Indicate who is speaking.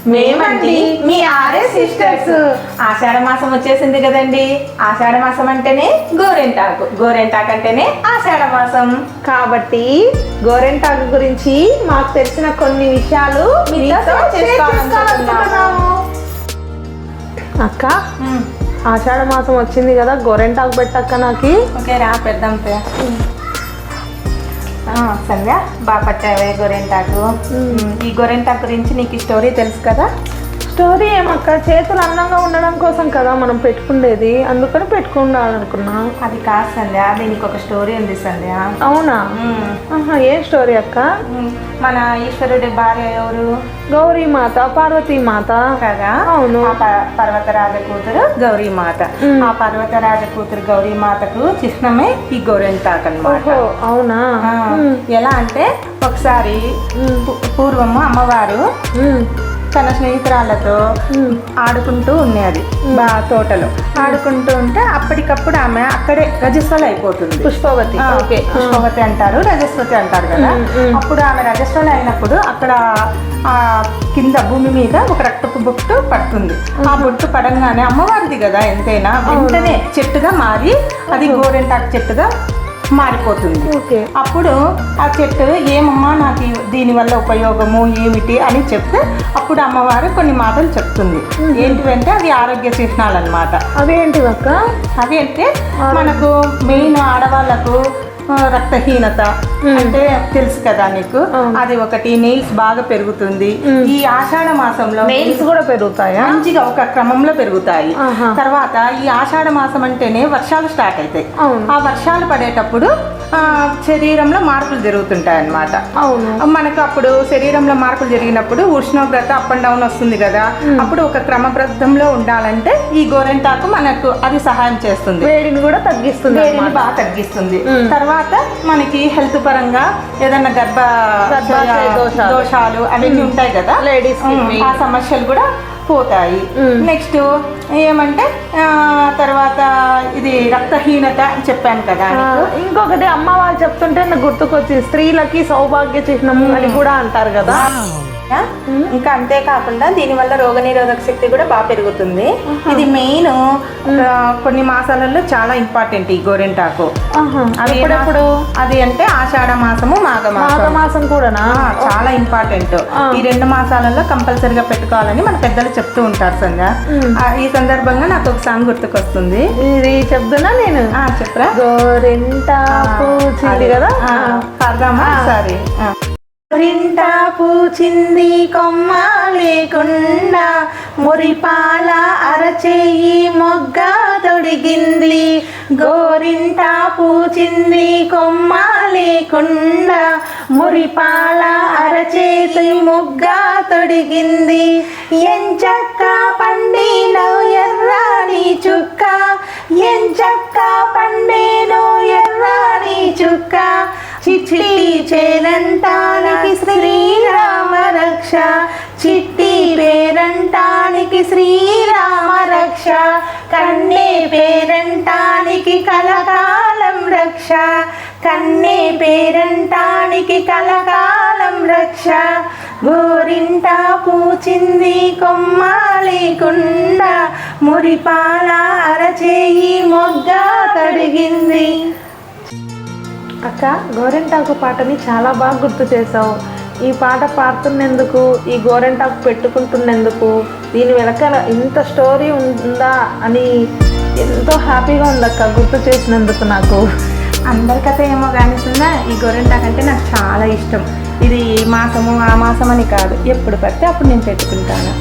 Speaker 1: మేమండి మీ RA sisters. ఆషాఢ మాసం వచ్చేసింది కదండి. ఆషాఢ మాసం అంటేనే గోరెంటాకు, గోరెంటాకు అంటేనే ఆషాఢ మాసం.
Speaker 2: కాబట్టి గోరెంటాకు గురించి మాకు తెలిసిన కొన్ని విషయాలు మీతో చేసుకోవాలనుకుంటున్నాము. అక్క, ఆషాఢ మాసం వచ్చింది కదా, గోరెంటాకు పెట్టక్క నాకు.
Speaker 1: ఓకే రా పెద్దాం. సంధ్య బాగా పట్టావే గోరెంటాకు. ఈ గోరెంటాకు గురించి నీకు ఈ స్టోరీ తెలుసు కదా?
Speaker 2: స్టోరీ ఏమక్క, చేతులు అందంగా ఉండడం కోసం కదా మనం పెట్టుకునేది, అందుకని పెట్టుకుండాలనుకున్నా.
Speaker 1: అది కాదు సంధ్య, దీనికి ఒక స్టోరీ ఉంది సంధ్య.
Speaker 2: అవునా? ఏ స్టోరీ అక్క?
Speaker 1: మన ఈశ్వరుడి భార్య ఎవరు?
Speaker 2: గౌరీమాత, పార్వతీమాత
Speaker 1: కదా.
Speaker 2: అవును.
Speaker 1: పర్వతరాజ కూతురు గౌరీమాత. ఆ పర్వతరాజ కూతురు గౌరీమాతకు చిహ్నమే ఈ గోరెంటాకు అన్నమాట.
Speaker 2: అవునా?
Speaker 1: ఎలా అంటే ఒకసారి పూర్వము అమ్మవారు తన స్నేహితురాళ్ళతో ఆడుకుంటూ ఉన్నది తోటలో. ఆడుకుంటూ ఉంటే అప్పటికప్పుడు ఆమె అక్కడే రజస్వల అయిపోతుంది.
Speaker 2: పుష్పవతి.
Speaker 1: పుష్పవతి అంటారు, రజస్వతి అంటారు కదా. అప్పుడు ఆమె రజస్వల అయినప్పుడు అక్కడ ఆ కింద భూమి మీద ఒక రక్తపు బొట్టు పడుతుంది. ఆ బొట్టు పడంగానే అమ్మవారిది కదా ఎంతైనా, వెంటనే చెట్టుగా మారి అది గోరెంటాకు చెట్టుగా మారిపోతుంది. అప్పుడు ఆ చెట్టు ఏమమ్మా నాకు దీనివల్ల ఉపయోగము ఏమిటి అని చెప్తే అప్పుడు అమ్మవారు కొన్ని మాటలు చెప్తుంది. ఏంటివంటే అది ఆరోగ్య చిహ్నాలు అన్నమాట.
Speaker 2: అవేంటి అక్క?
Speaker 1: అవి అంటే మనకు మెయిన్ ఆడవాళ్ళకు రక్తహీనత అంటే తెలుసు కదా నీకు, అది ఒకటి. నెయిల్స్ బాగా పెరుగుతుంది ఈ ఆషాఢ మాసంలో.
Speaker 2: నెయిల్స్ కూడా పెరుగుతాయా?
Speaker 1: మంచిగా ఒక క్రమంలో పెరుగుతాయి. తర్వాత ఈ ఆషాఢ మాసం అంటేనే వర్షాలు స్టార్ట్ అవుతాయి. ఆ వర్షాలు పడేటప్పుడు శరీరంలో మార్పులు జరుగుతుంటాయి అన్నమాట. మనకు అప్పుడు శరీరంలో మార్పులు జరిగినప్పుడు ఉష్ణోగ్రత అప్ అండ్ డౌన్ వస్తుంది కదా. అప్పుడు ఒక క్రమబద్ధంలో ఉండాలంటే ఈ గోరెంటాకు మనకు అది సహాయం చేస్తుంది.
Speaker 2: వేడిని కూడా తగ్గిస్తుంది,
Speaker 1: వేడిని బాగా తగ్గిస్తుంది. తర్వాత మనకి హెల్త్ పరంగా ఏదన్నా దోషాలు అవన్నీ ఉంటాయి కదా లేడీస్, ఆ సమస్యలు కూడా పోతాయి. నెక్స్ట్ ఏమంటే తర్వాత ఇది రక్తహీనత అని చెప్పాను కదా.
Speaker 2: ఇంకొకటి అమ్మ వాళ్ళు చెప్తుంటే నాకు గుర్తుకొచ్చింది, స్త్రీలకి సౌభాగ్య చిహ్నము అని కూడా అంటారు కదా.
Speaker 1: ఇంకా అంతేకాకుండా దీనివల్ల రోగనిరోధక శక్తి కూడా బాగా పెరుగుతుంది. ఇది మెయిన్ కొన్ని మాసాలలో చాలా ఇంపార్టెంట్ ఈ గోరెంటాకు. అది ఎప్పుడెప్పుడు? అది అంటే ఆషాఢ మాసము, మాఘమాసం
Speaker 2: కూడా
Speaker 1: చాలా ఇంపార్టెంట్. ఈ 2 మాసాలలో కంపల్సరిగా పెట్టుకోవాలని మన పెద్దలు చెప్తూ ఉంటారు సంధ్య. ఈ సందర్భంగా నాకు ఒక సాంగ్ గుర్తుకొస్తుంది.
Speaker 2: ఇది చెప్తున్నా నేను.
Speaker 1: చెప్పరా?
Speaker 2: గోరెంటాకు కదా,
Speaker 1: పాడదామా సరే.
Speaker 2: గోరింట పూచింది కొమ్మ లేకుండా, మురిపాల అరచేయి మొగ్గ తొడిగింది. గోరింట పూచింది కొమ్మ లేకుండా, మురిపాల అరచేతి మొగ్గ తొడిగింది. ఎంచక్క పండినో ఎర్రాని చుక్క, ఎంచక్క పండేనో ఎర్రాని చుక్క. చిట్టి పేరంటానికి శ్రీరామ రక్ష, చిట్టి పేరంటానికి శ్రీరామ రక్ష. కన్నే పేరంటానికి కలకాలం రక్ష, కన్నే పేరంటానికి కలకాలం రక్ష. గోరింట పూచింది కొమ్మ లేకుండా, మురిపాల అరచేయి మొగ్గ తడిగింది. అక్క, గోరెంటాకు పాటని చాలా బాగా గుర్తు చేసావు. ఈ పాట పాడుతున్నందుకు, ఈ గోరెంటాకు పెట్టుకుంటున్నందుకు, దీని వెనకాల ఇంత స్టోరీ ఉందా అని ఎంతో హ్యాపీగా ఉందక్క గుర్తు చేసినందుకు. నాకు
Speaker 1: అందరి కథ ఏమో కానిస్తుందా, ఈ గోరెంటాకు అంటే నాకు చాలా ఇష్టం. ఇది ఈ మాసము ఆ మాసం అని కాదు, ఎప్పుడు పడితే అప్పుడు నేను పెట్టుకుంటాను.